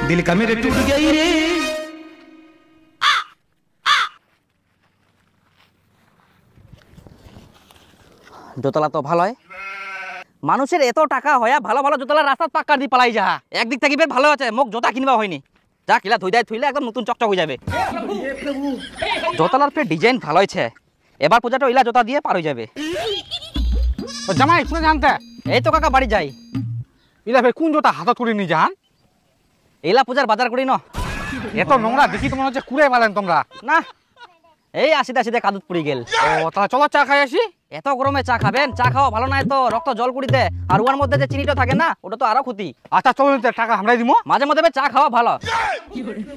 दिल का मेरे टूट गई रे। দোতলা তো ভালোই, মানুষের এত টাকা হয় ভালো ভালো জোতলা রাস্তা পাক্কা দিয়ে পালাই যা। একদিক থেকে বেশ ভালো আছে, মোক জোতা কিনবা হয়নি। যা কিলা ধুই দেয় থুইলে একদম নতুন চকচক হয়ে যাবে। জোতলার ফের ডিজাইন ভালো হয়েছে, এবার পূজাটা ইলা জোতা দিয়ে পার হয়ে যাবে। জামাই শুনে জানতে এই তো কাকা বাড়ি যাই। ইলা ফের কোন জোতা হাতত করে নিয়ে যান? এলা পূজার বাজার করি ন। এত নোংরা দেখি তো মনে হচ্ছে কুড়ে পালেন তোমরা। না এই আসিতে আসিতে কাদুত পড়ে গেল। ও তাহলে চলো চা খাই আসি। এত গরমে চা খাবেন? চা খাওয়া ভালো নয় তো, রক্ত জল কুড়িতে। আর ওর মধ্যে যে চিনিটা থাকে না, ওটা তো আরো ক্ষতি। আচ্ছা চলো টাকা আমরাই দিব। মাঝে মধ্যে চা খাওয়া ভালো,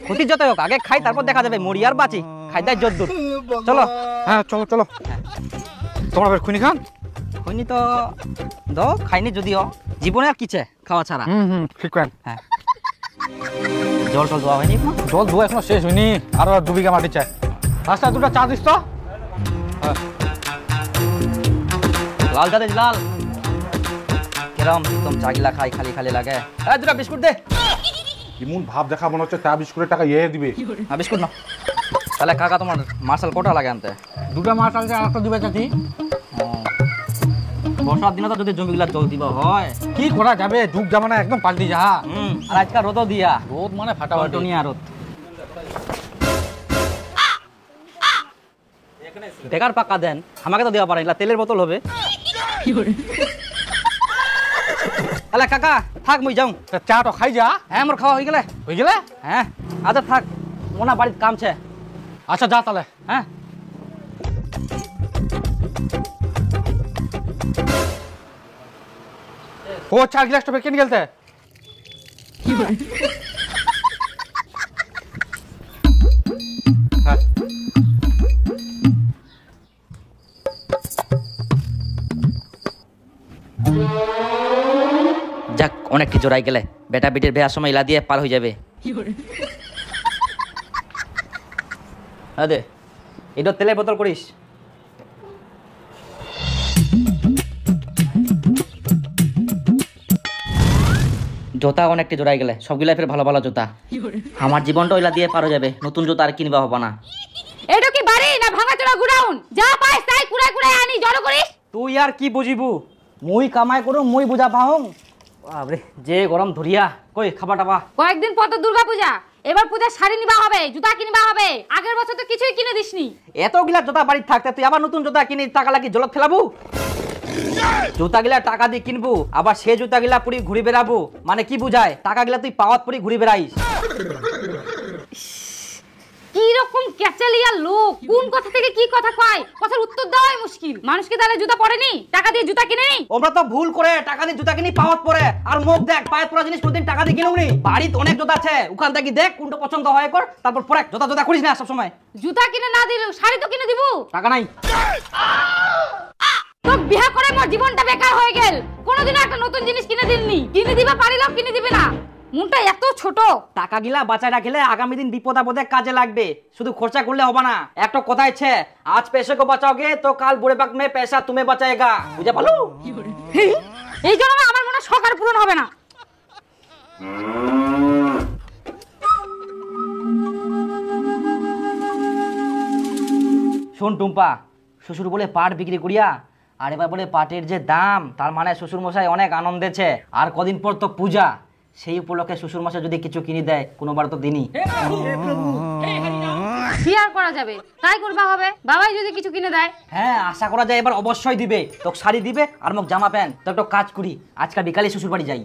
ক্ষতির যত হোক আগে খাই তারপর দেখা যাবে। মরি আর বাঁচি, খাই দেয় জোর। চলো। হ্যাঁ চলো চলো। তোমরা ফের খুনি খান? হয়নি তো দো, খাইনি যদিও। জীবনে আর কিছে খাওয়া ছাড়া। ঠিক করেন। হ্যাঁ জল টল দেওয়া হয়নি? জল ধোয়া এখনো শেষ হয়নি, আরো 2 বিঘা মাটি চাই। আচ্ছা দুটো চা দিস তো। লাল চা দিস লাল। কিরম একদম চা গিলা খাই খালি খালি লাগে। এই দুটা বিস্কুট দে। এমন ভাব দেখা মনে হচ্ছে চা বিস্কুটের টাকা ইয়ে দিবে। হ্যাঁ বিস্কুট না। তাহলে কাকা তোমার মার্শাল কোটা লাগে আনতে? 2টা মাছ আনতে আর একটা দিবে চাচি। বর্ষার দিনে তো যদি জমিগুলা জল দিব হয়, কি করা যাবে? যুগ জামানা একদম পাল্টি যা। আর আজকাল রোদও দিয়া, রোদ মানে ফাটাফাটি নিয়া রোদ। বেকার পাকা দেন, আমাকে তো দেওয়া পারেন। তেলের বোতল হবে। তাহলে কাকা থাক, মুই যাও। চা তো খাই যা। হ্যাঁ মোর খাওয়া হয়ে গেলে। হয়ে গেলে? হ্যাঁ আচ্ছা থাক, মোনা বাড়ির কাম ছে। আচ্ছা যা তাহলে। হ্যাঁ ও 4 গ্লাস তো ফের কেন গেলতে? হ্যাঁ যাক অনেক কিছু রাই গেলে। বেটা বেটির বিয়ার সময় ইলা দিয়ে পার হয়ে যাবে। দে এটা তেলের বোতল করিস। জোতা অনেকটি জোড়াই গেলে, সবগুলা ফের ভালো ভালো জোতা। আমার জীবনটা ওইলা দিয়ে পার হয়ে যাবে, নতুন জোতা আর কিনবা হবা না। এটা কি বাড়ি না ভাঙাচোরা গুডাউন? যা পাইস তাই কুড়াই কুড়াই আনি জড়ো করিস। তুই আর কি বুঝিবু? মুই কামাই করু, মুই বুঝা পাহং। বাবরে যে গরম ধরিয়া। কই খাবা টাবা? কয়েকদিন পর তো দুর্গা পূজা, এবার পূজার শাড়ি নিবা হবে, জুতা কিনবা হবে। আগের বছর তো কিছুই কিনে দিসনি। এতগুলা জোতা বাড়িতে থাকতে তুই আবার নতুন জোতা কিনে টাকা লাগি জলত ফেলাবু? জুতা গিলা টাকা দিয়ে কিনবু, আবার সে জুতা গিলা পুরি ঘুরি বেড়াবো। মানে কি বুঝায়? টাকা গিলা তুই পাওয়াত পুরি ঘুরি বেড়াইস। কি রকম ক্যাচালিয়া লোক, কোন কথা থেকে কি কথা কয়, কথার উত্তর দেওয়াই মুশকিল। মানুষ কি তাহলে জুতা পরেনি? টাকা দিয়ে জুতা কিনে নি? ওমরা তো ভুল করে টাকা দিয়ে জুতা কিনি পাওয়াত পরে। আর মুখ দেখ পায়েত পরা জিনিস কোনদিন টাকা দিয়ে কিনুনি। বাড়িতে অনেক জুতা আছে, ওখান থেকে দেখ কোনটা পছন্দ হয় কর, তারপর পরে জুতা জুতা করিস না সব সময়। জুতা কিনে না দিলেও শাড়ি তো কিনে দিব। টাকা নাই। তো বিয়া করে মোর জীবনটা বেকার হয়ে গেল। কোনোদিন একটা নতুন জিনিস কিনে দিলনি। কিনে দিবা পারিলাম, কিনে দিবে না। মনটা এত ছোট। টাকা গিলা বাঁচায় রাখলে আগামী দিন বিপদ আপদে কাজে লাগবে, শুধু খরচা করলে হবে না। একটা কথাই আছে, আজ पैसे को बचाओगे तो काल बुढ़े वक्त में पैसा तुम्हें बचाएगा। বুঝে পালো? এই জন্য আমার মনে শখ আর পূরণ হবে না। শোন টুম্পা, শ্বশুর বলে পাট বিক্রি করিয়া আর এবার বলে পাটের যে দাম, তার মানে শ্বশুর মশাই অনেক আনন্দেছে। আর কদিন পর তো পূজা, সেই উপলক্ষে শ্বশুর মশাই যদি কিছু কিনে দেয় কোনোবার তো দিনই। কি আর করা যাবে, তাই করবা হবে। বাবাই যদি কিছু কিনে দেয়। হ্যাঁ আশা করা যায় এবার অবশ্যই দিবে। তোকে শাড়ি দিবে আর মোক জামা প্যান্ট। তো একটা কাজ করি, আজকাল বিকালে শ্বশুর বাড়ি যাই।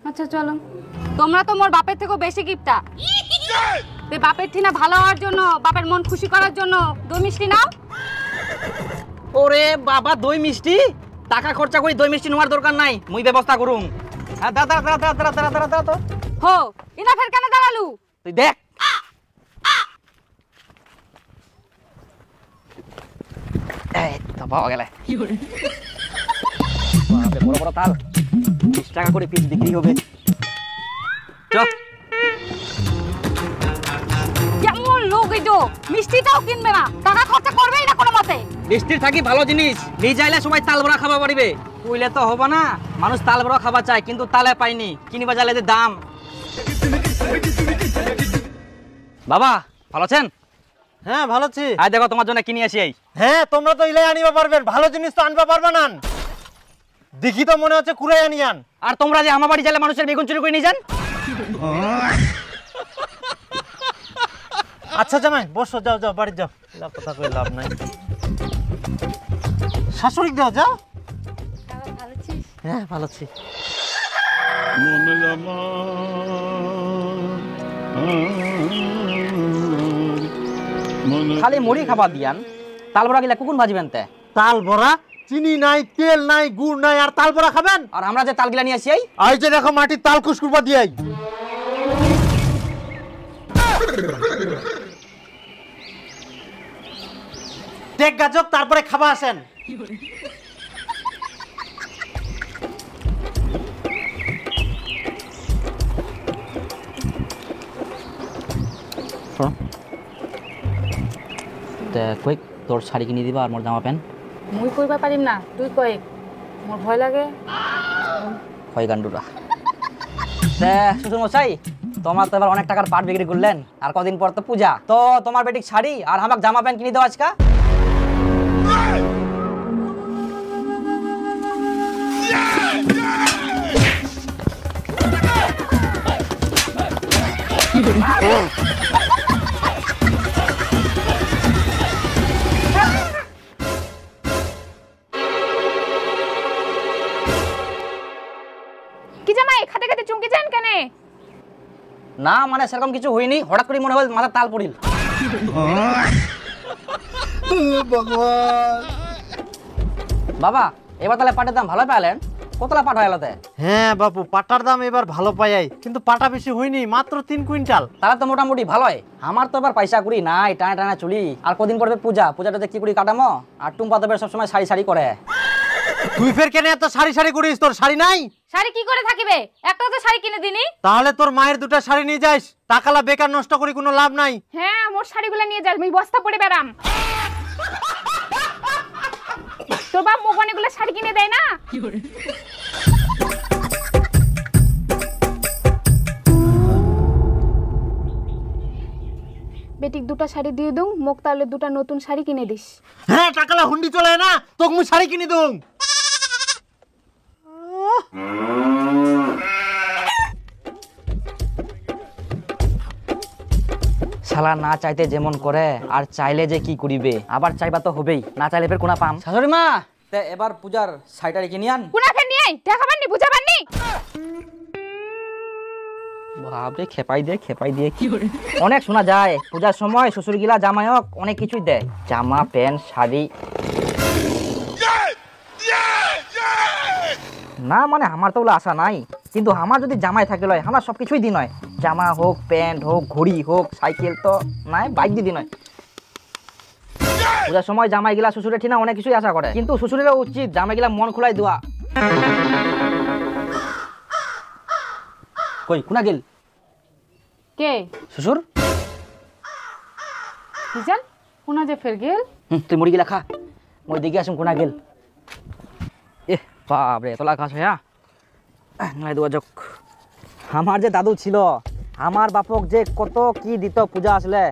আচ্ছা চলো। তোমরা তো মোর বাপের থেকে বেশি গিফটা। তুই বাপের ঠিনা ভালো হওয়ার জন্য, বাপের মন খুশি করার জন্য দই মিষ্টি নাও। ওরে বাবা, দই মিষ্টি? টাকা খরচা করি দই মিষ্টি নেওয়ার দরকার নাই, মুই ব্যবস্থা করুম। হ্যাঁ দাঁড়া দাঁড়া দাঁড়া দাঁড়া দাঁড়া দাঁড়া দাঁড়া তো। হো ইনা ফের কেন দাঁড়ালু? তুই দেখ। এই তো পাওয়া গেলে। বড় বড় তাল, 20 টাকা করে পিস বিক্রি হবে। চল। কেমন লোক এই তো, মিষ্টিটাও কিনবে না, টাকা খরচা করবেই না কোনো মতে। মিষ্টির থাকি ভালো জিনিস নিয়ে যাইলে সবাই তাল বড়া খাবা পারিবে। কইলে তো হবে না, মানুষ তাল বড়া খাবা চায় কিন্তু তালে পাইনি, কিনিবা যাইলে দাম। বাবা ভালো আছেন? হ্যাঁ ভালো আছি। আয় দেখো তোমার জন্য কিনে আসি। এই হ্যাঁ তোমরা তো ইলাই আনিবা পারবেন, ভালো জিনিস তো আনবা পারবা না। দেখি তো মনে হচ্ছে কুড়াই আনিয়ান। আর তোমরা যে আমার বাড়ি চাইলে মানুষের বেগুন চুরি করে নিয়ে যান। আচ্ছা জামাই বসো, যাও যাও বাড়ি যাও, কথা কই লাভ নাই। শাশুড়ি দাও যাও। হ্যাঁ ভালো আছি। খালি মুড়ি খাবার দিয়ান, তাল বড়া গিলা কুকুন ভাজিবেন তে। তাল বড়া, চিনি নাই, তেল নাই, গুড় নাই, আর তাল বড়া খাবেন? আর আমরা যে তাল গিলা নিয়ে আসি এই যে দেখো মাটির তাল কুসকুরবা দিয়াই। দেখ গাজক তারপরে খাবা আসেন। কই তোর শাড়ি কিনে দিবা আর মোর জামা প্যান্ট। মুই কইবা পারিম না, তুই কই। মোর ভয় লাগে। হয় গান্ডুরা। শ্বশুর মশাই তোমার তো এবার অনেক টাকার পাট বিক্রি করলেন, আর কদিন পর তো পূজা, তো তোমার বেটিক শাড়ি আর আমাকে জামা প্যান্ট কিনে দেওয়া আজকা। কি জামাই খাতে খাতে চুমকি যান কেন? না মানে সেরকম কিছু হয়নি, হঠাৎ করে মনে হয় মাথার তাল পড়িল। বাবা এবার তাহলে পাটের দাম ভালো পাইলেন, কতলা পাট হয় এলাতে? হ্যাঁ বাপু পাটার দাম এবার ভালো পাই, কিন্তু পাটা বেশি হয়নি, মাত্র 3 কুইন্টাল। তাহলে তো মোটামুটি ভালোই। আমার তো এবার পয়সা করি নাই, টানা টানা চুলি। আর কদিন পড়বে পূজা, পূজাটাতে কি করি কাটামো। আর টুম্পা তো সবসময় শাড়ি শাড়ি করে। তুই ফের কেন এত শাড়ি শাড়ি করিস? তোর শাড়ি নাই? শাড়ি কি করে থাকিবে, একটাও তো শাড়ি কিনে দিনি। তাহলে তোর মায়ের দুটো শাড়ি নিয়ে যাস, টাকালা বেকার নষ্ট করি কোনো লাভ নাই। হ্যাঁ মোর শাড়িগুলো নিয়ে যাস, আমি বস্তা পরে বেরাম। তোর বাপ মোক অনেকগুলো শাড়ি কিনে দেয় না। বেটিক দুটা শাড়ি দিয়ে দুং, মোক তাহলে দুটা নতুন শাড়ি কিনে দিস। হ্যাঁ টাকালা হুন্ডি চলে না, তোকে মুই শাড়ি কিনে দুং। শালা না চাইতে যেমন করে, আর চাইলে যে কি করিবে। আবার চাইবা তো হবেই, না চাইলে ফের কোনা পাম। শাশুড়ি মা তে এবার পূজার শাড়িটা রেখে নিয়ান। কোনা ফের নিয়ে দেখাবার নি বুঝাবার নি। বাপরে খেপাই দিয়ে কি অনেক শোনা যায় পূজার সময় শ্বশুর গিলা জামাইক অনেক কিছুই দেয়, জামা প্যান্ট শাড়ি। না মানে আমার তো আশা নাই, কিন্তু আমার যদি জামাই থাকে লয় আমরা সবকিছুই দিন হয়, জামা হোক প্যান্ট হোক ঘড়ি হোক সাইকেল তো নাই, বাইক দিয়ে দিন হয়। পূজার সময় জামাই গিলা শ্বশুরের ঠিনা অনেক কিছুই আশা করে, কিন্তু শ্বশুরেরও উচিত জামাই গিলা মন খোলাই দেওয়া। কই কোনা গেল কে? শ্বশুর। কি জান কোনা যে ফের গেল। তুই মুড়ি গিলা খা, ওই দিকে আসুন কোনা গেল। এ বাপরে তোলা খাস হ্যাঁ নাই দেওয়া যোগ। আমার যে দাদু ছিল, আমার বাপক যে কত কি দিত পূজা আসলে,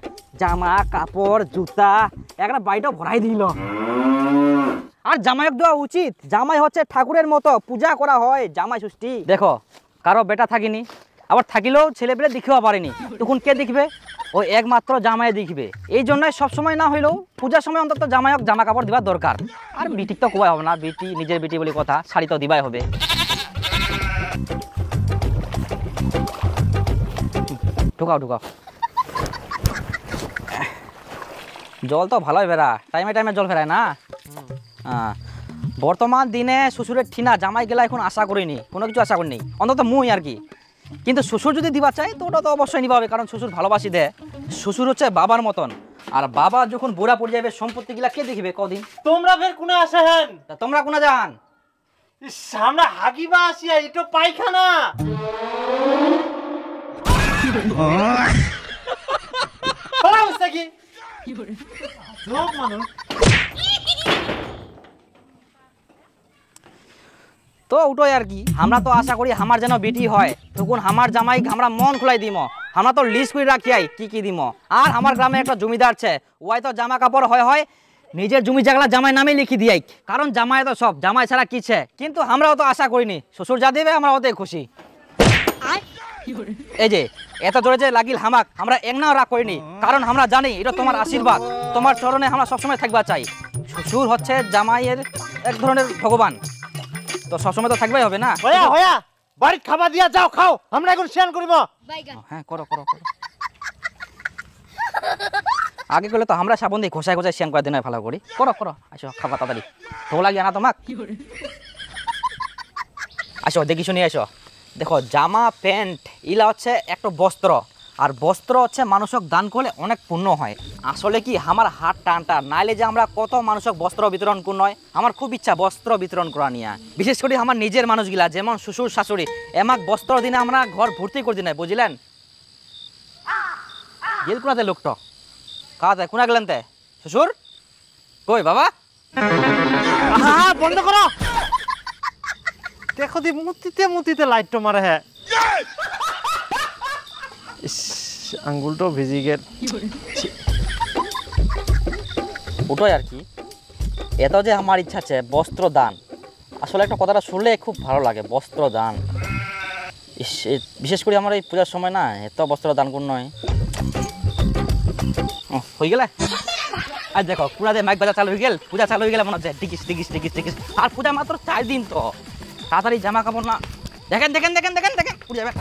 জামা কাপড় জুতা একটা বাড়িটাও ভরাই দিল। আর জামাইক দেওয়া উচিত, জামাই হচ্ছে ঠাকুরের মতো, পূজা করা হয় জামাই ষষ্ঠী। দেখো কারো বেটা থাকিনি, আবার থাকিলেও ছেলেপেলে দেখিও পারেনি, তখন কে দেখবে? ওই একমাত্র জামাই দেখবে। এই জন্যই সবসময় না হইলেও পূজার সময় অন্তত জামাইক জামা কাপড় দিবার দরকার। আর বিটিক তো কোয়াই হবে না, বিটি নিজের বিটি বলে কথা, শাড়ি তো দিবাই হবে। ঢুকাও ঢুকাও। জল তো ভালোই ফেরা, টাইমে টাইমে জল ফেরায় না। হ্যাঁ বর্তমান দিনে শ্বশুরের ঠিনা জামাই গেলা এখন আশা করিনি, কোনো কিছু আশা করিনি, অন্তত মুই আর কি। কিন্তু শ্বশুর যদি দিবা চাই তো ওটা তো অবশ্যই নিবা হবে, কারণ শ্বশুর ভালোবাসি দেয়। শ্বশুর হচ্ছে বাবার মতন, আর বাবা যখন বুড়া পড়ে যাবে সম্পত্তি গিলা কে দেখবে কদিন? তোমরা ফের কোনে আসে হেন? তোমরা কোনা যান? সামনে হাগিবা আসিয়া এটো পায়খানা। তো ওটাই আর কি, আমরা তো আশা করি আমার যেন বেটি হয়, তখন আমার জামাই আমরা মন খোলাই দিম। আমরা তো লিস্ট করে রাখি কি দিব। আর আমার গ্রামে একটা জমিদার আছে, ওই তো জামা কাপড় হয় নিজের জমি জায়গা জামাই নামে লিখে দিয়াই, কারণ জামাই তো সব, জামাই ছাড়া কিছে। কিন্তু আমরাও তো আশা করিনি, শ্বশুর যা দেবে আমরা ওতে খুশি। এই যে এত জোরে যে লাগিল হামাক, আমরা একনাও রাগ করিনি, কারণ আমরা জানি এটা তোমার আশীর্বাদ, তোমার চরণে আমরা সবসময় থাকবা চাই। শ্বশুর হচ্ছে জামাইয়ের এক ধরনের ভগবান, তো সবসময় তো থাকবাই হবে না। হয়া বাড়ির খাবার দিয়া যাও, খাও, আমরা এখন শেয়ার করিব। হ্যাঁ করো করো করো। আগে করলে তো আমরা সাবন দিয়ে ঘষায় ঘষায় শ্যান করে দিন ভালো করি। করো করো, আসো খাবার তাড়াতাড়ি, তো লাগে না তোমাক। আসো দেখি শুনি, আসো দেখো, জামা প্যান্ট ইলা হচ্ছে একটা বস্ত্র, আর বস্ত্র হচ্ছে মানুষক দান করলে অনেক পুণ্য হয়। আসলে কি আমার হাত টানটা নাইলে যে আমরা কত মানুষক বস্ত্র বিতরণ কোন নয়, আমার খুব ইচ্ছা বস্ত্র বিতরণ করা নিয়ে। বিশেষ করে আমার নিজের মানুষগুলা যেমন শ্বশুর শাশুড়ি, এমাক বস্ত্র দিনে আমরা ঘর ভর্তি করে দিন, বুঝলেন? গেল কোনাতে লোকটা কাতে কোনা গেলেন তে শ্বশুর কই বাবা? বন্ধ করো, দেখো দি মুতিতে লাইটটা মারে। হ্যাঁ আঙ্গুলটাও ভিজি গেল। ওটাই আর কি, এত যে আমার ইচ্ছা আছে বস্ত্র দান। আসলে একটা কথাটা শুনলে খুব ভালো লাগে, বস্ত্র দান। বিশেষ করে আমার এই পূজার সময় না এত বস্ত্র দান কোন নয়। হয়ে গেলে আর দেখো পুরাতে মাইক বাজা চালু হয়ে গেল, পূজা চালু হয়ে গেলে মনে হচ্ছে টিকিস টিকিস টিকিস টিকিস। আর পূজা মাত্র 4 দিন, তো তাড়াতাড়ি জামা কাপড় না দেখেন দেখেন দেখেন দেখেন দেখেন পুড়ে যাবে।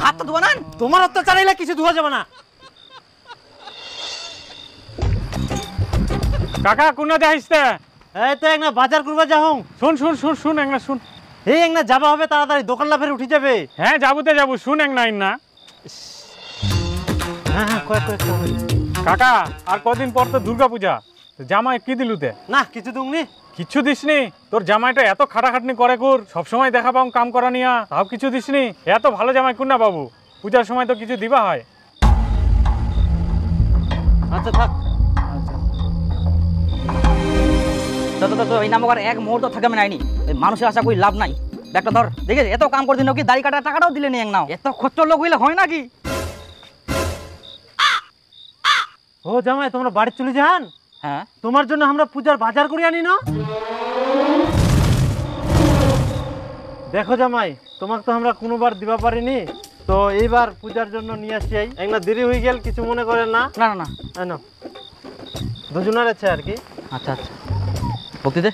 হাত তো ধোয়া না, তোমার অত্যাচার এলে কিছু ধোয়া যাবে না। কাকা কোনা দেখাইছে? এই তো একটা বাজার করবা যাও। শুন শুন শুন শুন এক না শুন। এই একটা যাবা হবে তাড়াতাড়ি, দোকান লাফের উঠে যাবে। হ্যাঁ যাবুতে যাবো, শুন এক না না। হ্যাঁ হ্যাঁ কয়েক কাকা আর কদিন পর তো দুর্গা পূজা, জামাই কি দিলুতে? না কিছু দুংনি। কিচ্ছু দিসনি? তোর জামাইটা এত খাটাখাটনি করে কর, সবসময় দেখা পাও কাম করা নিয়া, তাও কিছু দিসনি? এত ভালো জামাই কোন না বাবু, পূজার সময় তো কিছু দিবা হয়। আচ্ছা থাক। তো এই নাম এক মুহূর্ত থাকে আমি নাইনি, মানুষের আশা করি লাভ নাই। একটা ধর দেখে এত কাম করে দিন কি দাড়ি কাটার টাকাটাও দিলে নি এক নাও, এত খরচ লোক হইলে হয় নাকি? ও জামাই তোমরা বাড়ি চলে যান? হ্যাঁ তোমার জন্য আমরা পূজার বাজার করে আনি না। দেখো জামাই, তোমাকে তো আমরা কোনোবার দিবা পারিনি, তো এইবার পূজার জন্য নিয়ে আসি। একটা দেরি হয়ে গেল, কিছু মনে করেন না। না না না দুজনের আছে আর কি। আচ্ছা আচ্ছা ভক্তি দে।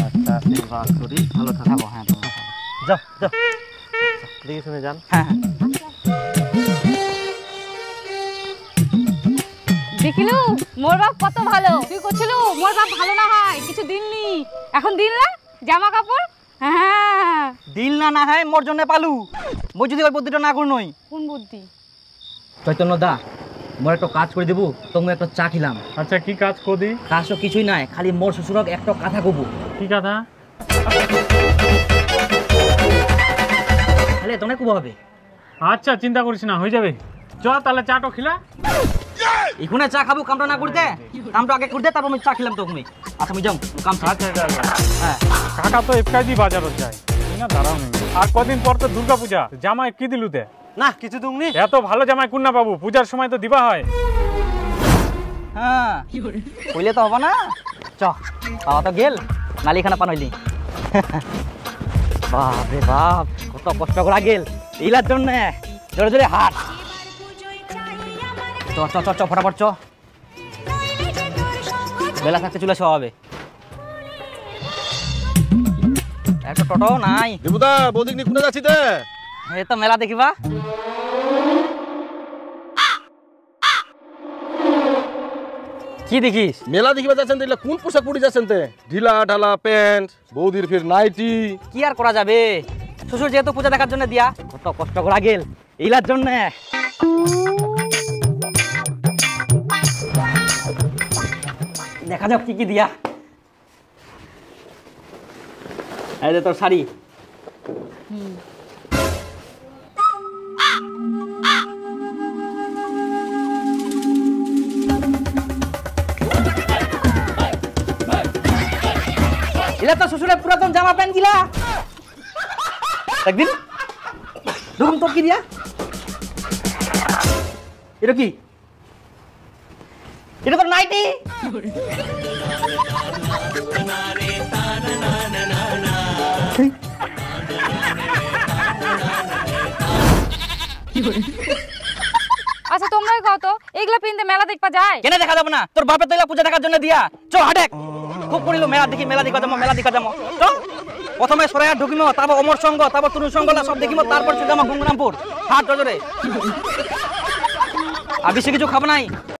আচ্ছা আশীর্বাদ করি, ভালো থাকো। হ্যাঁ যাও যাও, দেখে শুনে যান। হ্যাঁ হ্যাঁ দেখিলু মোর বাপ কত ভালো, তুই করছিল মোর বাপ ভালো না হয় কিছু দিননি, এখন দিন না জামা কাপড়। হ্যাঁ দিল না না হয় মোর জন্য পালু, মই যদি ওই বুদ্ধিটা না করনই। কোন বুদ্ধি? চৈতন্য দা মোর একটা কাজ করে দেবো, তোমাকে একটা চা খিলাম। আচ্ছা কি কাজ কদি? কাজ তো কিছুই নাই, খালি মোর শ্বশুরক একটা কথা কব। কি কথা? তাহলে তোমরা কব হবে? আচ্ছা চিন্তা করিস না, হয়ে যাবে। চ তাহলে চাটো খিলা। এখানে চা খাবো, কামটা না করতে, কামটা আগে করতে তারপর আমি চা খেলাম। তো তুমি আচ্ছা আমি যাও কাম। আচ্ছা হ্যাঁ কাকা তো এফকাইদি বাজারত যায় না, দাঁড়াও নেই। আর কদিন পর তো দুর্গা পূজা, জামাই কি দিলুতে? না কিছু দুংনি। এত ভালো জামাই কোন না বাবু, পূজার সময় তো দিবা হয়। হ্যাঁ কইলে তো হবে না। চ বাবা তো গেল, নালিখানা পান হইলি। বাপ রে বাপ, কত কষ্ট করা গেল এইলার জন্য। জোরে জোরে হাট, চ চ চ চ ফটাফট চ, বেলা থাকতে চলে আসা হবে। একটা টোটো নাই। দেবুদা বৌদিক নিয়ে কোনে যাচ্ছি তে? এই তো মেলা দেখিবা। কি দেখিস? মেলা দেখিবা যাচ্ছেন তো, কোন পোশাক পরে যাচ্ছেন তে? ঢিলা ঢালা প্যান্ট, বৌদির ফির নাইটি। কি আর করা যাবে, শ্বশুর যেহেতু পূজা দেখার জন্য দিয়া, কত কষ্ট করা গেল এইলার জন্য। দেখা যাক কি কি দিয়া। এই যে তোর শাড়ি। এলা তো শ্বশুরের পুরাতন জামা প্যান্ট গিলা একদিন ঢুকুম তোর কি দিয়া এটা কি এটা তোর নাইটি আচ্ছা তোমরাই কত এগুলা পিনতে মেলা দেখবা যায়? কেন দেখা যাবে না? তোর বাপের তো পূজা দেখার জন্য দিয়া চ হাটেক খুব পড়িল মেলা দেখি মেলা দেখা যাবো চ প্রথমে সরাইয়া ঢুকিম তারপর অমর সঙ্গ তারপর তরুণ সঙ্গ সব দেখিম তারপর চলে যাবো গঙ্গরামপুর হাট জরে আর বেশি কিছু খাবো নাই।